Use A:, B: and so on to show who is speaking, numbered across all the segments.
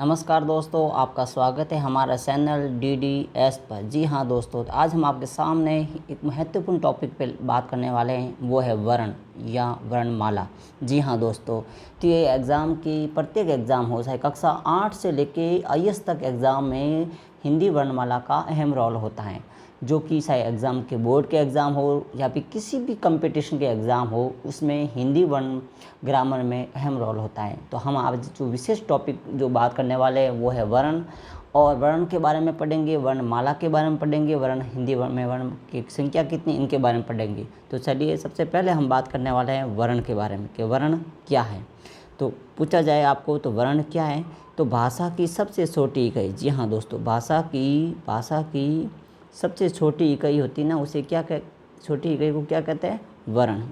A: नमस्कार दोस्तों, आपका स्वागत है हमारा चैनल DDS पर। जी हाँ दोस्तों, आज हम आपके सामने एक महत्वपूर्ण टॉपिक पे बात करने वाले हैं, वो है वर्ण या वर्णमाला। जी हाँ दोस्तों, तो ये एग्ज़ाम की प्रत्येक एग्ज़ाम हो, चाहे कक्षा 8 से लेके IAS तक एग्ज़ाम में हिंदी वर्णमाला का अहम रोल होता है। जो कि चाहे एग्ज़ाम के बोर्ड के एग्ज़ाम हो या फिर किसी भी कंपटीशन के एग्ज़ाम हो, उसमें हिंदी वर्ण ग्रामर में अहम रोल होता है। तो हम आज जो विशेष टॉपिक जो बात करने वाले हैं वो है वर्ण, और वर्ण के बारे में पढ़ेंगे, वर्णमाला के बारे में पढ़ेंगे, वर्ण हिंदी में वर्ण की संख्या कितनी, इनके बारे में पढ़ेंगे। तो चलिए सबसे पहले हम बात करने वाले हैं वर्ण के बारे में कि वर्ण क्या है। तो पूछा जाए आपको तो वर्ण क्या है, तो भाषा की सबसे छोटी इकाई। जी हाँ दोस्तों, भाषा की सबसे छोटी इकाई होती है ना, उसे छोटी इकाई को क्या कहते हैं? वर्ण।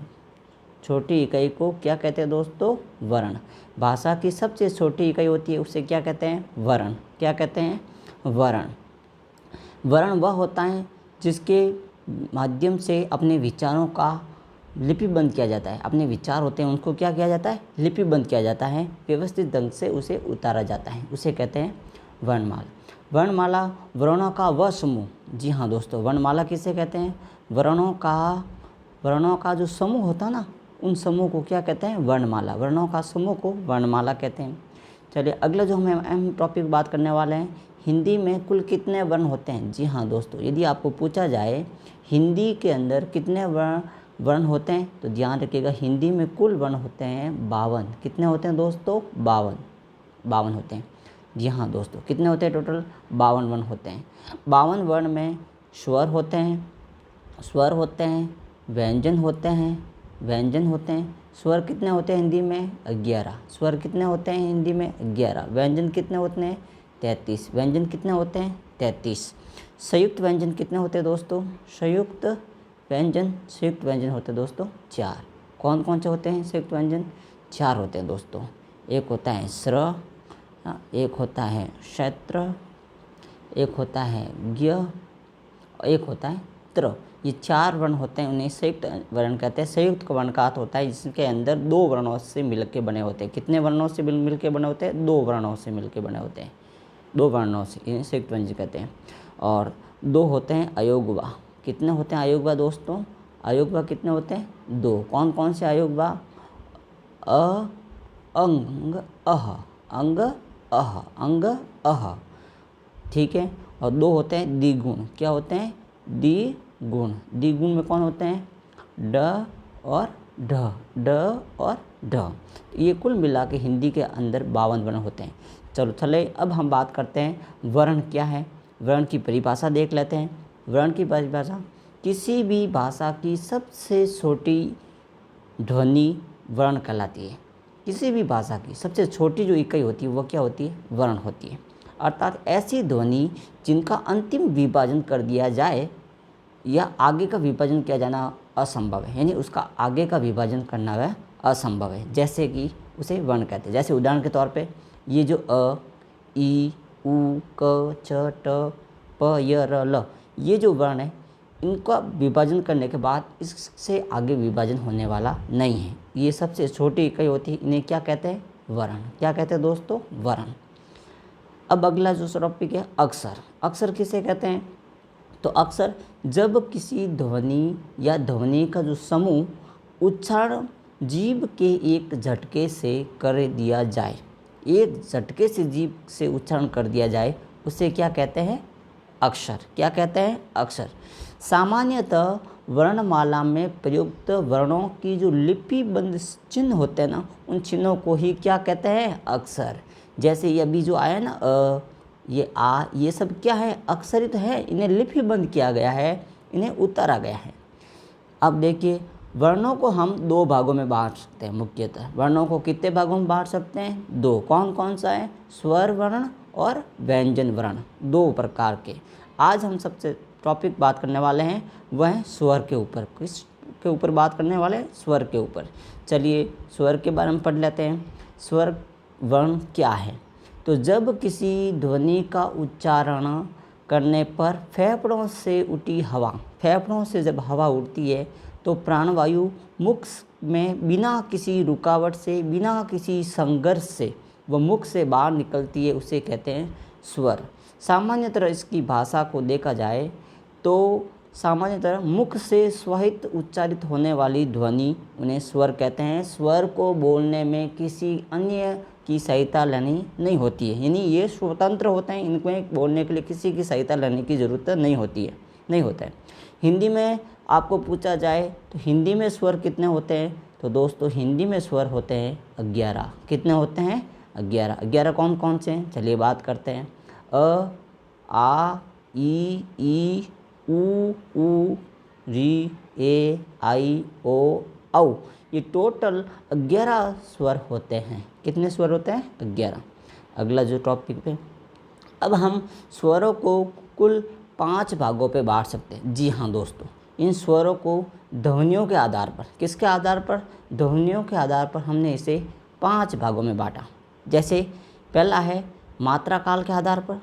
A: छोटी इकाई को क्या कहते हैं दोस्तों? वर्ण। भाषा की सबसे छोटी इकाई होती है, उसे क्या कहते हैं? वर्ण। क्या कहते हैं? वर्ण। वर्ण वह होता है जिसके माध्यम से अपने विचारों का लिपिबंध किया जाता है। अपने विचार होते हैं, उनको क्या किया जाता है? लिपिबंध किया जाता है, व्यवस्थित ढंग से उसे उतारा जाता है, उसे कहते हैं वर्णमाला। वर्णमाला वर्णों का वह समूह। जी हाँ दोस्तों, वर्णमाला किसे कहते हैं? वर्णों का जो समूह होता है ना, उन समूह को क्या कहते हैं? वर्णमाला। वर्णों का समूह को वर्णमाला कहते हैं। चलिए अगला जो हम अहम टॉपिक बात करने वाले हैं, हिंदी में कुल कितने वर्ण होते हैं? जी हाँ दोस्तों, यदि आपको पूछा जाए हिंदी के अंदर कितने वर्ण होते हैं, तो ध्यान रखिएगा, हिंदी में कुल वर्ण होते हैं 52। कितने होते हैं दोस्तों? 52 होते हैं। जी हाँ दोस्तों, कितने होते हैं? टोटल 52 वर्ण होते हैं। 52 वर्ण में स्वर होते हैं, व्यंजन होते हैं। स्वर कितने होते हैं हिंदी में? 11। स्वर कितने होते हैं हिंदी में? 11। व्यंजन कितने होते हैं? 33। व्यंजन कितने होते हैं? 33। संयुक्त व्यंजन कितने होते हैं दोस्तों? संयुक्त व्यंजन होते हैं दोस्तों 4। कौन कौन से होते हैं संयुक्त व्यंजन? 4 होते हैं दोस्तों। एक होता है स्र, एक होता है क्षेत्र, एक होता है ज्ञ, एक होता है त्र। ये 4 वर्ण होते हैं, उन्हें संयुक्त वर्ण कहते हैं। संयुक्त वर्ण का अर्थ होता है जिसके अंदर 2 वर्णों से मिलकर बने होते हैं। कितने वर्णों से मिलकर बने होते हैं? 2 वर्णों से मिलकर बने होते हैं। 2 वर्णों से, इन्हें संयुक्त व्यंजन कहते हैं। और 2 होते हैं अयोगवा। कितने होते हैं अयोगवा दोस्तों? अयोगवा कितने होते हैं? 2। कौन कौन से अयोगवा? अ, अंग, अह, अंग, अह। ठीक है। और 2 होते हैं द्विगुण। क्या होते हैं? द्विगुण। द्विगुण में कौन होते हैं? ड और ढ। ये कुल मिला के हिंदी के अंदर 52 वर्ण होते हैं। चलो अब हम बात करते हैं वर्ण क्या है। वर्ण की परिभाषा देख लेते हैं। वर्ण की परिभाषा, किसी भी भाषा की सबसे छोटी ध्वनि वर्ण कहलाती है। किसी भी भाषा की सबसे छोटी जो इकाई होती है वो क्या होती है? वर्ण होती है। अर्थात ऐसी ध्वनि जिनका अंतिम विभाजन कर दिया जाए या आगे का विभाजन किया जाना असंभव है, यानी उसका आगे का विभाजन करना वह असंभव है, जैसे कि उसे वर्ण कहते हैं। जैसे उदाहरण के तौर पे ये जो अ, ई, उ, क, च, ट, प, य, र, ल, ये जो वर्ण है, इनका विभाजन करने के बाद इससे आगे विभाजन होने वाला नहीं है। ये सबसे छोटी इकाई होती है, इन्हें क्या कहते हैं? वर्ण। क्या कहते हैं दोस्तों? वर्ण। अब अगला जो टॉपिक है अक्षर। अक्षर किसे कहते हैं? तो अक्षर जब किसी ध्वनि या ध्वनि का जो समूह उच्चारण जीभ के एक झटके से कर दिया जाए, एक झटके से जीभ से उच्चारण कर दिया जाए, उसे क्या कहते हैं? अक्षर। क्या कहते हैं? अक्षर। सामान्यतः वर्णमाला में प्रयुक्त वर्णों की जो लिपिबंध चिन्ह होते हैं ना, उन चिन्हों को ही क्या कहते हैं? अक्षर। जैसे ये अभी जो आया ना अ, ये आ, ये सब क्या है? अक्षरित है, इन्हें लिपिबंध किया गया है, इन्हें उतारा गया है। अब देखिए, वर्णों को हम 2 भागों में बांट सकते हैं। मुख्यतः वर्णों को कितने भागों में बांट सकते हैं? 2। कौन कौन सा है? स्वर वर्ण और व्यंजन वर्ण, 2 प्रकार के। आज हम सबसे टॉपिक बात करने वाले हैं वह है स्वर के ऊपर। किस के ऊपर बात करने वाले हैं? स्वर के ऊपर। चलिए स्वर के बारे में पढ़ लेते हैं। स्वर वर्ण क्या है? तो जब किसी ध्वनि का उच्चारण करने पर फेफड़ों से उठी हवा, फेफड़ों से जब हवा उड़ती है तो प्राणवायु मुख में बिना किसी रुकावट से, बिना किसी संघर्ष से वो मुख से बाहर निकलती है उसे कहते हैं स्वर। सामान्यतः इसकी भाषा को देखा जाए तो सामान्यतः मुख से स्वहित उच्चारित होने वाली ध्वनि उन्हें स्वर कहते हैं। स्वर को बोलने में किसी अन्य की सहायता लेनी नहीं होती है, यानी ये स्वतंत्र होते हैं, इनको बोलने के लिए किसी की सहायता लेने की ज़रूरत नहीं होता है। हिंदी में आपको पूछा जाए तो हिंदी में स्वर कितने होते हैं, तो दोस्तों हिंदी में स्वर होते हैं 11। कितने होते हैं? 11। 11 कौन कौन से हैं, चलिए बात करते हैं। अ, आ, ई, ऊ, री, ए, आई, ओ, औ। ये टोटल 11 स्वर होते हैं। कितने स्वर होते हैं? 11। अगला जो टॉपिक पे, अब हम स्वरों को कुल 5 भागों पे बांट सकते हैं। जी हाँ दोस्तों, इन स्वरों को ध्वनियों के आधार पर, किसके आधार पर? ध्वनियों के आधार पर हमने इसे 5 भागों में बांटा। जैसे पहला है मात्रा काल के आधार पर,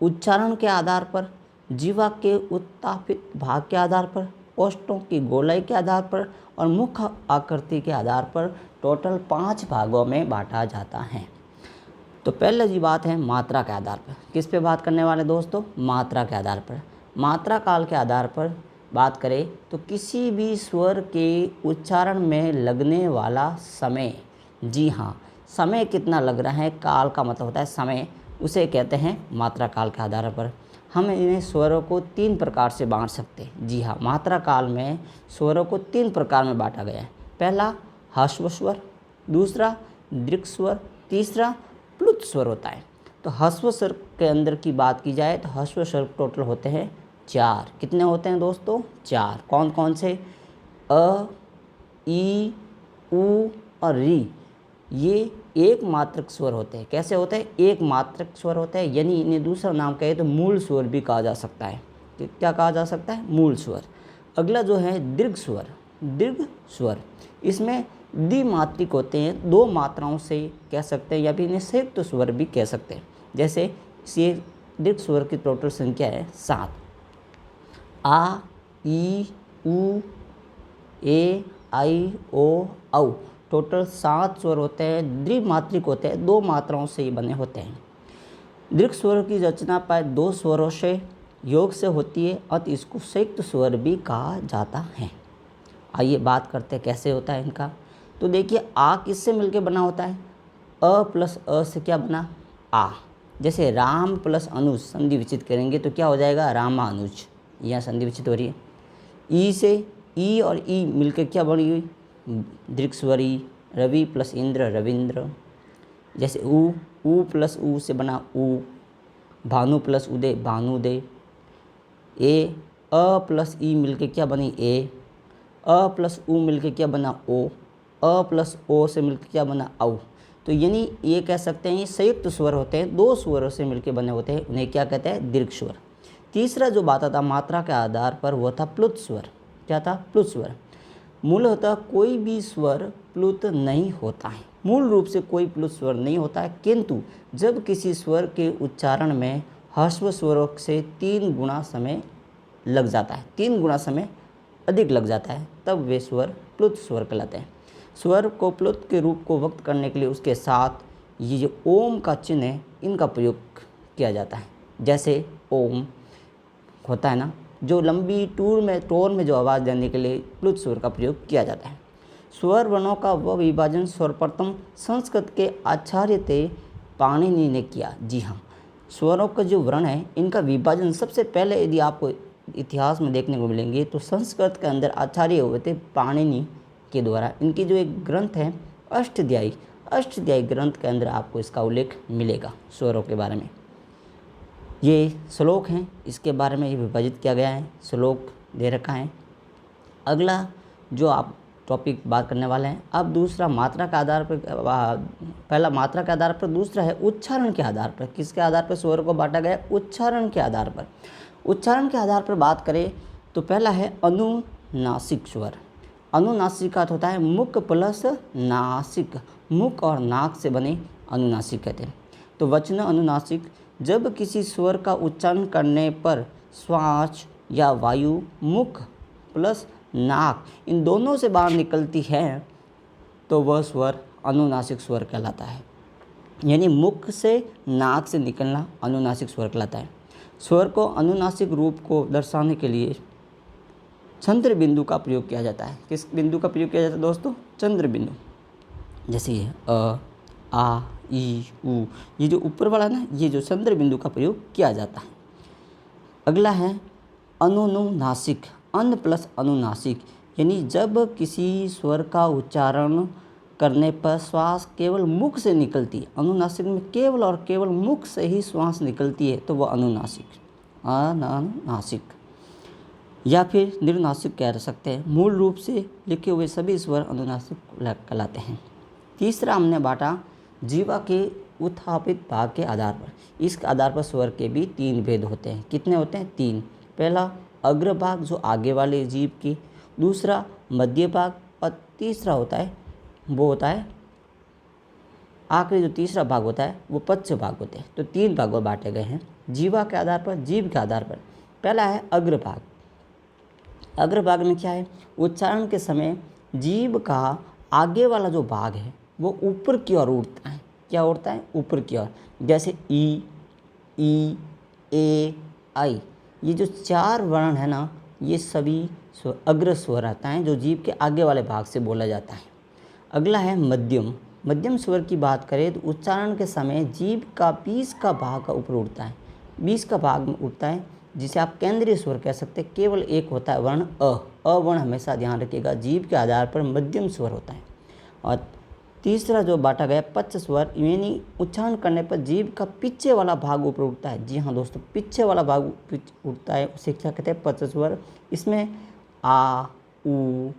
A: उच्चारण के आधार पर, जीवा के उत्तापित भाग के आधार पर, ओष्ठों की गोलाई के आधार पर और मुख आकृति के आधार पर टोटल 5 भागों में बांटा जाता है। तो पहले जी बात है मात्रा के आधार पर। किस पे बात करने वाले दोस्तों? मात्रा के आधार पर। मात्रा काल के आधार पर बात करें तो किसी भी स्वर के उच्चारण में लगने वाला समय, जी हाँ, समय कितना लग रहा है, काल का मतलब होता है समय, उसे कहते हैं मात्रा काल के आधार पर। हम इन्हें स्वरों को 3 प्रकार से बांट सकते हैं। जी हाँ, मात्रा काल में स्वरों को 3 प्रकार में बांटा गया है। पहला ह्रस्व स्वर, दूसरा दीर्घ स्वर, तीसरा प्लुत स्वर होता है। तो ह्रस्व स्वर के अंदर की बात की जाए तो ह्रस्व स्वर टोटल होते हैं 4। कितने होते हैं दोस्तों? 4। कौन कौन से? अ, ई, ऊ और री। ये एक मात्रक स्वर होते हैं। कैसे होते हैं? एक मात्रक स्वर होते हैं, यानी इन्हें दूसरा नाम कहे तो मूल स्वर भी कहा जा सकता है। क्या कहा जा सकता है? मूल स्वर। अगला जो है दीर्घ स्वर। दीर्घ स्वर इसमें द्विमात्रिक होते हैं, 2 मात्राओं से कह सकते हैं या फिर इन्हें संयुक्त स्वर भी कह सकते हैं। जैसे ये दीर्घ स्वर की टोटल संख्या है 7। आ, ई, ऊ, ए, आई, ओ, औ। टोटल 7 स्वर होते हैं, द्विमात्रिक होते हैं, 2 मात्राओं से ये बने होते हैं। दीर्घ स्वर की रचना प्राय 2 स्वरों से योग से होती है, अतः इसको संयुक्त स्वर भी कहा जाता है। आइए बात करते हैं कैसे होता है इनका। तो देखिए आ किससे मिलकर बना होता है? अ प्लस अ से क्या बना? आ। जैसे राम प्लस अनुज संधि विच्छेद करेंगे तो क्या हो जाएगा? रामानुज। यहाँ संधि विच्छेद हो रही है। ई से ई और ई मिलकर क्या बनी हुई? दीर्घ स्वर ई। रवि प्लस इंद्र रविंद्र। जैसे ऊ प्लस ऊ से बना ऊ। भानु प्लस उदय भानुदय। ए अ प्लस ई मिलकर क्या बनी? ए। अ प्लस ऊ मिलकर क्या बना? ओ। अ प्लस ओ से मिलकर क्या बना? औ। तो यानी ये कह सकते हैं ये संयुक्त स्वर होते हैं, 2 स्वरों से मिलकर बने होते हैं, उन्हें क्या कहते हैं? दीर्घ स्वर। तीसरा जो बात था मात्रा के आधार पर वो था प्लुत स्वर। क्या था? प्लुत स्वर। मूलतः कोई भी स्वर प्लुत नहीं होता है, मूल रूप से कोई प्लुत स्वर नहीं होता है, किंतु जब किसी स्वर के उच्चारण में ह्रस्व स्वरों से 3 गुना समय लग जाता है, 3 गुना समय अधिक लग जाता है, तब वे स्वर प्लुत स्वर कहलाते हैं। स्वर को प्लुत के रूप को व्यक्त करने के लिए उसके साथ ये जो ओम का चिन्ह है इनका प्रयोग किया जाता है। जैसे ओम होता है ना, जो लंबी टोन में जो आवाज़ देने के लिए प्लुत स्वर का प्रयोग किया जाता है। स्वर वर्णों का वह विभाजन सर्वप्रथम संस्कृत के आचार्य थे पाणिनि ने किया। जी हाँ, स्वरों का जो वर्ण है इनका विभाजन सबसे पहले यदि आपको इतिहास में देखने को मिलेंगे तो संस्कृत के अंदर आचार्य हुए थे पाणिनि के द्वारा। इनकी जो एक ग्रंथ है अष्टध्यायी ग्रंथ के अंदर आपको इसका उल्लेख मिलेगा स्वरों के बारे में। ये श्लोक हैं, इसके बारे में ये विभाजित किया गया है, श्लोक दे रखा है। अगला जो आप टॉपिक बात करने वाले हैं, अब दूसरा मात्रा के आधार पर, पहला मात्रा के आधार पर, दूसरा है उच्चारण के आधार पर। किसके आधार पर स्वर को बांटा गया? उच्चारण के आधार पर। उच्चारण के आधार पर बात करें तो पहला है अनुनासिक स्वर। अनुनासिक का अर्थ होता है मुख प्लस नासिक, मुख और नाक से बने अनुनासिक कहते हैं। तो वचन अनुनासिक, जब किसी स्वर का उच्चारण करने पर श्वास या वायु मुख प्लस नाक इन दोनों से बाहर निकलती है तो वह स्वर अनुनासिक स्वर कहलाता है। यानी मुख से नाक से निकलना अनुनासिक स्वर कहलाता है। स्वर को अनुनासिक रूप को दर्शाने के लिए चंद्र बिंदु का प्रयोग किया जाता है। किस बिंदु का प्रयोग किया जाता है दोस्तों? चंद्र बिंदु। जैसे ये आ ई उ, ये जो ऊपर वाला ना, ये जो चंद्र बिंदु का प्रयोग किया जाता है। अगला है अनुनुनासिक, अन प्लस अनुनासिक, यानी जब किसी स्वर का उच्चारण करने पर श्वास केवल मुख से निकलती है, अनुनासिक में केवल और केवल मुख से ही श्वास निकलती है, तो वह अनुनासिक, अनुनासिक या फिर निर्नासिक कह सकते हैं। मूल रूप से लिखे हुए सभी स्वर अनुनासिक कहलाते हैं। तीसरा हमने बांटा जीवा के उत्थापित भाग के आधार पर। इस आधार पर स्वर के भी 3 भेद होते हैं। कितने होते हैं? 3। पहला अग्रभाग जो आगे वाले जीभ की, दूसरा मध्य भाग, और तीसरा होता है वो होता है आखिरी जो तीसरा भाग होता है वो पच्च भाग होते हैं। तो 3 भागों में बांटे गए हैं जीवा के आधार पर, जीभ के आधार पर। पहला है अग्रभाग। अग्रभाग में क्या है? उच्चारण के समय जीभ का आगे वाला जो भाग है वो ऊपर की ओर उठता है। क्या उठता है? ऊपर की ओर। जैसे ई, ए, आई, ये जो 4 वर्ण है ना, ये सभी अग्र स्वर रहता है जो जीभ के आगे वाले भाग से बोला जाता है। अगला है मध्यम। मध्यम स्वर की बात करें तो उच्चारण के समय जीभ का 20 का भाग ऊपर उठता है, 20 का भाग में उठता है, जिसे आप केंद्रीय स्वर कह सकते हैं। केवल एक होता है वर्ण अ वर्ण हमेशा ध्यान रखिएगा, जीभ के आधार पर मध्यम स्वर होता है। और तीसरा जो बांटा गया पच्च स्वर, यानी उच्चारण करने पर जीभ का पीछे वाला भाग ऊपर उठता है। जी हाँ दोस्तों, पीछे वाला भाग उठता है, उसे क्या कहते हैं? पच्च स्वर। इसमें आ, उ,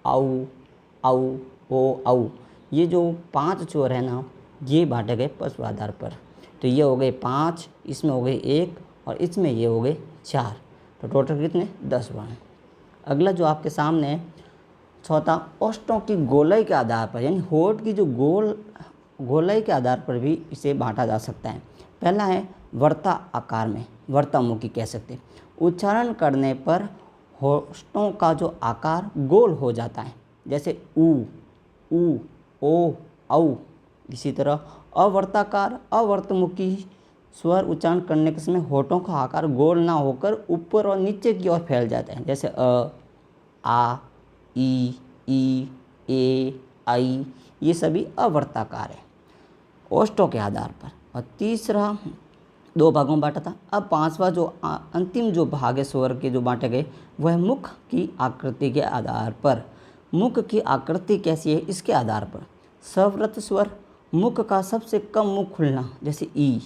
A: आउ, औ, ओ, औ, ये जो 5 स्वर है ना, ये बांटे गए पच्च आधार पर। तो ये हो गए 5, इसमें हो गए 1 और इसमें ये हो गए 4। तो टोटल कितने? 10 वर्ण। अगला जो आपके सामने है चौथा, ओष्ठों की गोलाई के आधार पर, यानी होठ की जो गोलाई के आधार पर भी इसे बांटा जा सकता है। पहला है वर्ता आकार में, वर्तामुखी कह सकते हैं। उच्चारण करने पर होठों का जो आकार गोल हो जाता है, जैसे उ, ओ, औ। इसी तरह अवर्ताकार, अवर्तमुखी स्वर उच्चारण करने के समय होठों का आकार गोल ना होकर ऊपर और नीचे की ओर फैल जाता है, जैसे आ, ई, ए, आई, ये सभी अवर्ताकार है ओष्ठों के आधार पर। और तीसरा 2 भागों में बांटा था। अब 5वां जो अंतिम जो भाग है स्वर के जो बांटे गए, वह है मुख की आकृति के आधार पर। मुख की आकृति कैसी है? इसके आधार पर सवर्त स्वर, मुख का सबसे कम मुख खुलना, जैसे ई,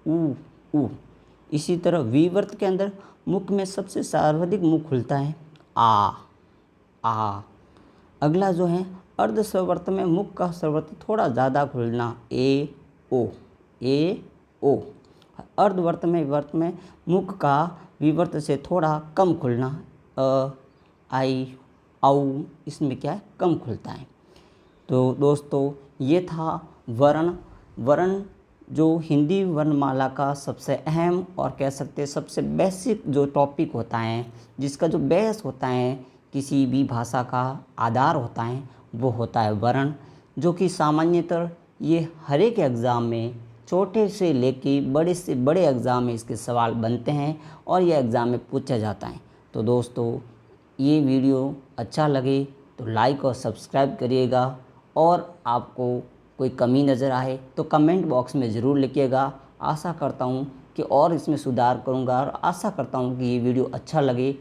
A: उ। इसी तरह विवर्त के अंदर मुख में सबसे सर्वाधिक मुख खुलता है आ। अगला जो है अर्ध स्वर्त में मुख का स्वर्त थोड़ा ज़्यादा खुलना, ए, ओ। अर्धवर्त में मुख का विवर्त से थोड़ा कम खुलना, आई, औ, इसमें क्या है? कम खुलता है। तो दोस्तों ये था वर्ण जो हिंदी वर्णमाला का सबसे अहम और कह सकते हैं सबसे बेसिक जो टॉपिक होता है, जिसका जो बेस होता है, किसी भी भाषा का आधार होता है, वो होता है वर्ण, जो कि सामान्यतः ये हर एक एग्ज़ाम में छोटे से लेके बड़े से बड़े एग्ज़ाम में इसके सवाल बनते हैं और ये एग्ज़ाम में पूछा जाता है। तो दोस्तों ये वीडियो अच्छा लगे तो लाइक और सब्सक्राइब करिएगा, और आपको कोई कमी नज़र आए तो कमेंट बॉक्स में ज़रूर लिखिएगा। आशा करता हूँ कि और इसमें सुधार करूँगा, और आशा करता हूँ कि ये वीडियो अच्छा लगे